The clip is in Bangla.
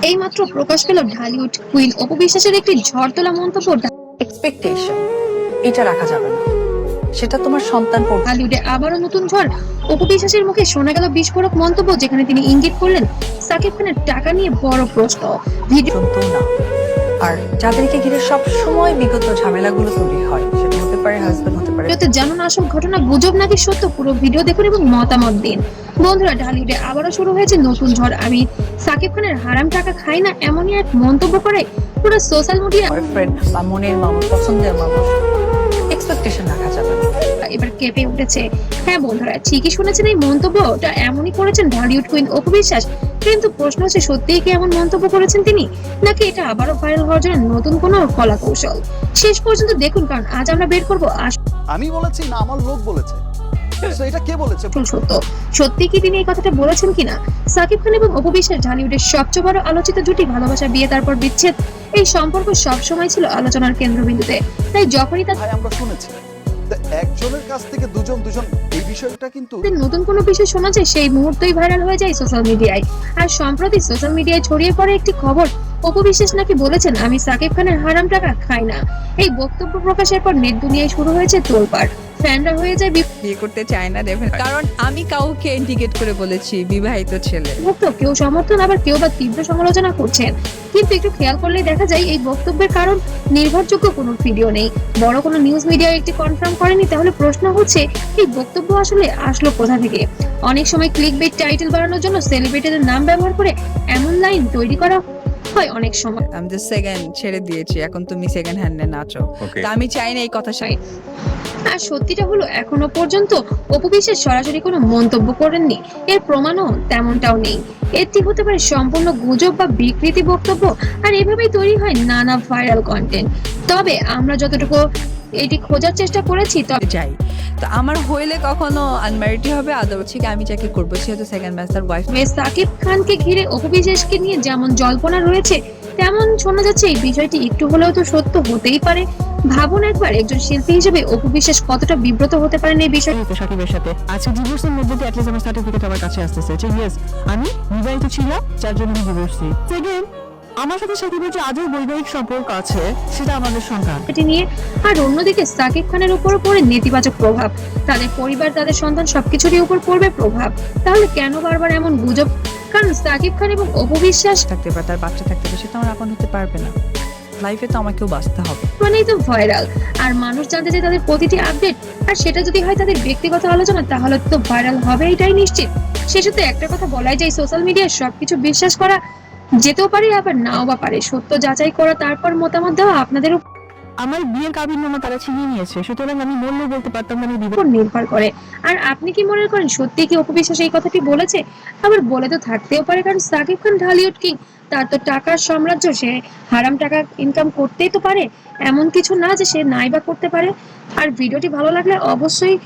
এইমাত্র প্রকাশ পেল ঢালিউড কুইন অপু বিশ্বাসের একটি ঝড় তোলা মন্তব্য। এক্সপেকটেশন এটা রাখা যাবে না, সেটা তোমার সন্তান ঢালিউডে আবারও নতুন ঝড়। অপু বিশ্বাসের মুখে শোনা গেল বিস্ফোরক মন্তব্য, যেখানে তিনি ইঙ্গিত করলেন সাকিব খানের টাকা নিয়ে বড় প্রশ্ন। ভিডিও না, আর যাদেরকে ঘিরে সব সময় বিগত ঝামেলাগুলো তৈরি হয়, সেটা হতে পারে হাজবেন্ড, হতে পারে। জানুন আসল ঘটনা গুজব নাকি সত্য, পুরো ভিডিও দেখুন এবং মতামত দিন। বন্ধুরা, ঢালিউডে আবারও শুরু হয়েছে নতুন ঝড়। আমি সাকিব খানের হারাম টাকা খাই না এমনই এক মন্তব্য করে পুরো সোশ্যাল মিডিয়া। বয়ফ্রেন্ড বা মনের মানুষ, পছন্দের মানুষ, এক্সপেকটেশন রাখা যাবে না। এবার কেঁপে উঠেছে। হ্যাঁ বন্ধুরা, ঠিকই শুনেছেন, এই মন্তব্যটা এমনই করেছেন ঢালিউড কুইন অপু বিশ্বাস। কিন্তু প্রশ্ন হচ্ছে, সত্যিই কি এমন মন্তব্য করেছেন তিনি, নাকি এটা আবারও ভাইরাল হওয়ার জন্য নতুন কোনো কলা কৌশল? শেষ পর্যন্ত দেখুন, কারণ আজ আমরা বের করবো আমি বলেছি না আমার লোক বলেছে। তো এটা কে বলেছে? সত্য সত্যি কি তিনি এই কথাটা বলেছেন কিনা। সাকিব খান এবং অপু বিশ্বাস ঢালিউডের সবচেয়ে বড় আলোচিত জুটি। ভালোবাসা, বিয়ে, তারপর বিচ্ছেদ, এই সম্পর্ক সব সময় ছিল আলোচনার কেন্দ্রবিন্দুতে। তাই যখনই ভাই আমরা শুনেছি একজনের কাছ থেকে দুজন এই বিষয়টা কিন্তু নতুন কোনো বিষয় শোনা যায়, সেই মুহূর্তেই ভাইরাল হয়ে যায় সোশ্যাল মিডিয়ায়। আর সম্প্রতি সোশ্যাল মিডিয়ায় ছড়িয়ে পড়ে একটি খবর, অপু বিশ্বাস নাকি বলেছেন আমি সাকিব খানের হারাম টাকা খাই না। এই বক্তব্য প্রকাশের পর নেট দুনিয়ায় শুরু হয়েছে তোলপাড়। ফ্যানরা হয়ে যায় বিয়ে করতে চায় না, কারণ আমি কাউকে ইন্ডিকেট করে বলেছি বিবাহিত ছেলে। কেউ সমর্থন, আবার কেউ বা তীব্র সমালোচনা করছেন। কিন্তু একটু খেয়াল করলেই দেখা যায় এই বক্তব্যের কারণ নির্ভরযোগ্য কোনো ভিডিও নেই, বড় কোনো নিউজ মিডিয়া একটি কনফার্ম করেনি। তাহলে প্রশ্ন হচ্ছে, এই বক্তব্য আসলে আসলো কোথা থেকে? অনেক সময় ক্লিকবেট টাইটেল বাড়ানোর জন্য সেলিব্রিটিদের নাম ব্যবহার করে এমন লাইন তৈরি করা হয় অনেক সময়। আমি জাস্ট সেকেন্ড ছেড়ে দিয়েছি, এখন তুমি সেকেন্ড হ্যান্ডে নাচো। তা আমি চাই না এই কথা শুনি। আর সত্যিটা হলো, এখনো পর্যন্ত অপু বিশ্বাস সরাসরি কোনো মন্তব্য করেননি, এর প্রমাণও তেমনটাও নেই। এটি হতে পারে সম্পূর্ণ গুজব বা বিকৃতি বক্তব্য, আর এভাবেই তৈরি হয় নানা ভাইরাল কন্টেন্ট। তবে আমরা যতটুকু এটি খোঁজার চেষ্টা করেছি, তবে যাই তো আমার হইলে কখনো আনম্যারিডই হবে, আদৌ হচ্ছে আমি যাকে করবো সে হচ্ছে সেকেন্ড মাস্টার ওয়াইফ। সাকিব খানকে ঘিরে অপু বিশ্বাসকে নিয়ে যেমন জল্পনা রয়েছে, তেমন শোনা যাচ্ছে এই বিষয়টি একটু হলেও তো সত্য হতেই পারে। ভাবুন একবার, একজন শিল্পী হিসেবে অপু বিশ্বাস কতটা বিব্রত হতে পারেন এই বিষয়ে। সাকিবের সাথে আজকে ডিভোর্সের মধ্যে দিয়ে অ্যাটলিস্ট আমার সার্টিফিকেট আমার কাছে আসতেছে যে ইয়েস আমি বিবাহিত ছিলাম, যার জন্য আমি ডিভোর্সি। সেকেন্ড, আমার সাথে সাকিবের যে আজও বৈবাহিক সম্পর্ক আছে, সেটা আমাদের সন্তান এটি নিয়ে। আর অন্যদিকে সাকিব খানের উপর পড়ে নেতিবাচক প্রভাব, তাদের পরিবার, তাদের সন্তান, সবকিছুরই উপর পড়বে প্রভাব। তাহলে কেন বারবার এমন গুজব? কারণ সাকিব খান এবং অপু বিশ্বাস থাকতে পারে, তার বাচ্চা থাকতে পারে, সে তো আমার আপন হতে পারবে না। লাইফে তো আমাকেও বাঁচতে হবে, মানেই তো ভাইরাল। আর মানুষ জানতে চায় তাদের প্রতিটি আপডেট, আর সেটা যদি হয় তাদের ব্যক্তিগত আলোচনা, তাহলে তো ভাইরাল হবে, এটাই নিশ্চিত। শেষে তো একটা কথা বলাই যায়, সোশ্যাল মিডিয়ায় সবকিছু বিশ্বাস করা যেতেও পারে, আবার নাও বা পারে। সত্য যাচাই করা, তারপর মতামত দেওয়া আপনাদের আমার বিয়ের কাবিননামা তারা ছিনিয়ে নিয়েছে, সুতরাং আমি মূল্য বলতে পারতাম না আমি উপর নির্ভর করে। আর আপনি কি মনে করেন, সত্যি কি অপু বিশ্বাস এই কথাটি বলেছে? আবার বলে তো থাকতেও পারে, কারণ সাকিব খান ঢালিউড কিং, তার তো টাকার সাম্রাজ্য, সে হারাম টাকা ইনকাম করতেই তো পারে, এমন কিছু না যে সে নাই বা করতে পারে। আর ভিডিওটি ভালো লাগলে অবশ্যই